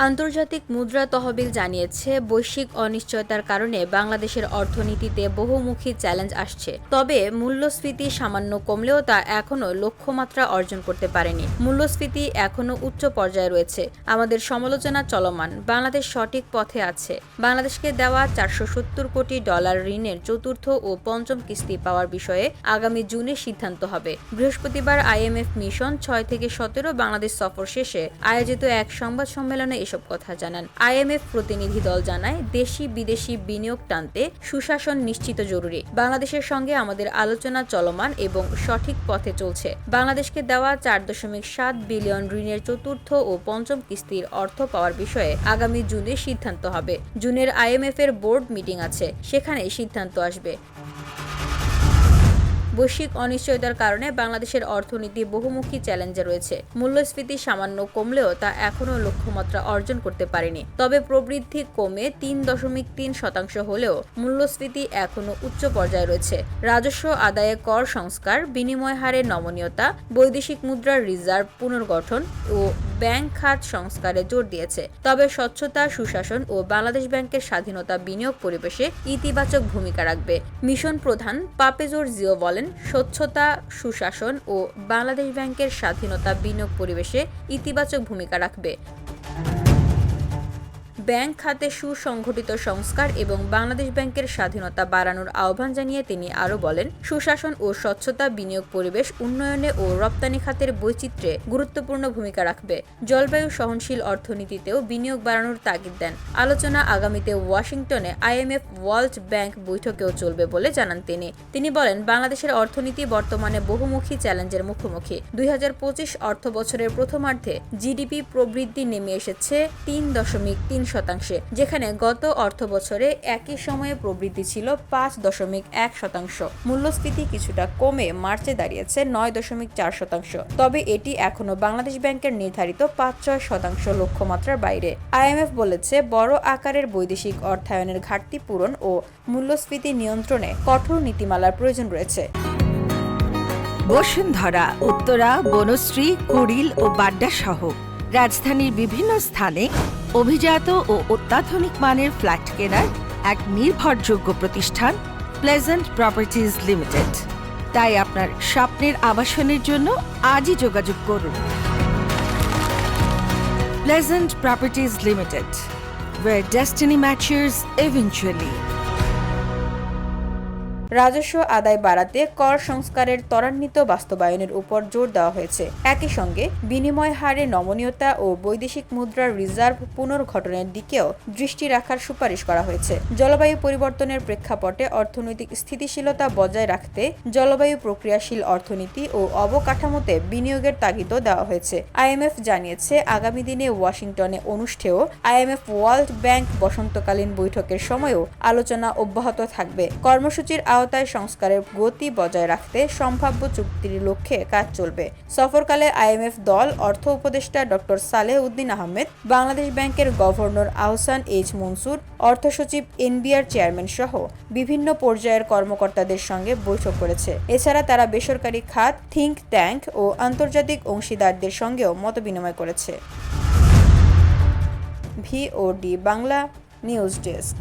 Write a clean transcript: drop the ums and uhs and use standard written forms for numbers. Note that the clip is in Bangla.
আন্তর্জাতিক মুদ্রা তহবিল জানিয়েছে, বৈশ্বিক অনিশ্চয়তার কারণে বাংলাদেশের অর্থনীতিতে বহুমুখী চ্যালেঞ্জ আসছে। তবে মূল্যস্ফীতি সামান্য কমলেও তা এখনও লক্ষ্যমাত্রা অর্জন করতে পারেনি। মূল্যস্ফীতি এখনও উচ্চ পর্যায়ে রয়েছে। আমাদের সমালোচনা চলমান। বাংলাদেশ সঠিক পথে আছে। বাংলাদেশকে দেওয়া $470 কোটি ঋণের চতুর্থ ও পঞ্চম কিস্তি পাওয়ার বিষয়ে আগামী জুনে সিদ্ধান্ত হবে। বৃহস্পতিবার IMF মিশন 6 থেকে 17 বাংলাদেশ সফর শেষে আয়োজিত এক সংবাদ সম্মেলনে এসব কথা জানান। IMF প্রতিনিধি দল জানায়, দেশি বিদেশি বিনিয়োগ টানতে সুশাসন নিশ্চিত জরুরি। বাংলাদেশের সঙ্গে আমাদের আলোচনা চলমান এবং সঠিক পথে চলছে। বাংলাদেশকে দেওয়া $4.7 বিলিয়ন ঋণের চতুর্থ ও পঞ্চম কিস্তির অর্থ পাওয়ার বিষয়ে আগামী জুনে সিদ্ধান্ত হবে। জুনের IMF এর বোর্ড মিটিং আছে, সেখানে সিদ্ধান্ত আসবে। বৈশ্বিক অনিশ্চয়তার কারণে বাংলাদেশের অর্থনীতি বহুমুখী চ্যালেঞ্জে রয়েছে। মূল্যস্ফীতি সামান্য কমলেও তা এখনও লক্ষ্যমাত্রা অর্জন করতে পারেনি। তবে প্রবৃদ্ধি কমে 3.3% হলেও মূল্যস্ফীতি এখনও উচ্চ পর্যায়ে রয়েছে। রাজস্ব আদায়ে কর সংস্কার, বিনিময় হারে নমনীয়তা, বৈদেশিক মুদ্রার রিজার্ভ পুনর্গঠন ও ব্যাংক খাত সংস্কারে জোর দিয়েছে। তবে স্বচ্ছতা, সুশাসন ও বাংলাদেশ ব্যাংকের স্বাধীনতা বিনিয়োগ পরিবেশে ইতিবাচক ভূমিকা রাখবে। মিশন প্রধান পাপেজোর জিও বলেন, স্বচ্ছতা, সুশাসন ও বাংলাদেশ ব্যাংকের স্বাধীনতা বিনিয়োগ পরিবেশে ইতিবাচক ভূমিকা রাখবে। ব্যাংক খাতে সুসংগঠিত সংস্কার এবং বাংলাদেশ ব্যাংকের স্বাধীনতা বাড়ানোর আহ্বান জানিয়ে তিনি আরও বলেন, সুশাসন ও স্বচ্ছতা বিনিয়োগ পরিবেশ উন্নয়নে ও রপ্তানি খাতের বৈচিত্র্যে গুরুত্বপূর্ণ ভূমিকা রাখবে। জলবায়ু সহনশীল অর্থনীতিতেও বিনিয়োগ বাড়ানোর তাগিদ দেন। আলোচনা আগামীতে ওয়াশিংটনে IMF ওয়ার্ল্ড ব্যাংক বৈঠকেও চলবে বলে জানান তিনি বলেন, বাংলাদেশের অর্থনীতি বর্তমানে বহুমুখী চ্যালেঞ্জের মুখোমুখি। 2025 অর্থবছরের প্রথমার্ধে GDP প্রবৃদ্ধি নেমে এসেছে 3.3%, যেখানে গত অর্থবছরে একই সময়ে প্রবৃদ্ধি ছিল 5.1%। মূল্যস্ফীতি কিছুটা কমে মার্চে দাঁড়িয়েছে 9.4%। তবে এটি এখনও বাংলাদেশ ব্যাংকের নির্ধারিত 5-6% লক্ষ্যমাত্রার বাইরে। IMF বলেছে, বড় আকারের বৈদেশিক অর্থায়নের ঘাটতি পূরণ ও মূল্যস্ফীতি নিয়ন্ত্রণে কঠোর নীতিমালার প্রয়োজন রয়েছে। বসুন্ধরা, উত্তরা, বনশ্রী, কুড়িল ও বাড্ডা সহ রাজধানীর বিভিন্ন স্থানে অভিজাত ও অত্যাধুনিক মানের ফ্ল্যাট কেনার এক নির্ভরযোগ্য প্রতিষ্ঠান প্লেজেন্ট প্রপার্টিজ লিমিটেড। তাই আপনার স্বপ্নের আবাসনের জন্য আজই যোগাযোগ করুন। Pleasant properties limited, where destiny matches eventually. রাজস্ব আদায় বাড়াতে কর সংস্কারের ত্বরান্বিত বাস্তবায়নের উপর জোর দেওয়া হয়েছে। একই সঙ্গে বিনিময় হারে নমনীয়তা ও বৈদেশিক মুদ্রার রিজার্ভ পুনর্গঠনের দিকেও দৃষ্টি রাখার সুপারিশ করা হয়েছে। জলবায়ু পরিবর্তনের প্রেক্ষাপটে অর্থনৈতিক স্থিতিশীলতা বজায় রাখতে জলবায়ু প্রক্রিয়াশীল অর্থনীতি ও অবকাঠামোতে বিনিয়োগের তাগিদও দেওয়া হয়েছে। IMF জানিয়েছে, আগামী দিনে ওয়াশিংটনে অনুষ্ঠেয় IMF ওয়ার্ল্ড ব্যাংক বসন্তকালীন বৈঠকের সময়ও আলোচনা অব্যাহত থাকবে। কর্মসূচির আওতায় সংস্কারের গতি বজায় রাখতে সম্ভাব্য চুক্তির লক্ষ্যে কাজ চলবে। সফরকালে IMF দল অর্থ উপদেষ্টা ডক্টর সালেহ উদ্দিন আহমেদ, বাংলাদেশ ব্যাংকের গভর্নর আহসান এইচ মনসুর, অর্থ সচিব NBR চেয়ারম্যান সহ বিভিন্ন পর্যায়ের কর্মকর্তাদের সঙ্গে বৈঠক করেছে। এছাড়া তারা বেসরকারি খাত, থিঙ্ক ট্যাঙ্ক ও আন্তর্জাতিক অংশীদারদের সঙ্গেও মতবিনিময় করেছে। VOD Bangla news desk.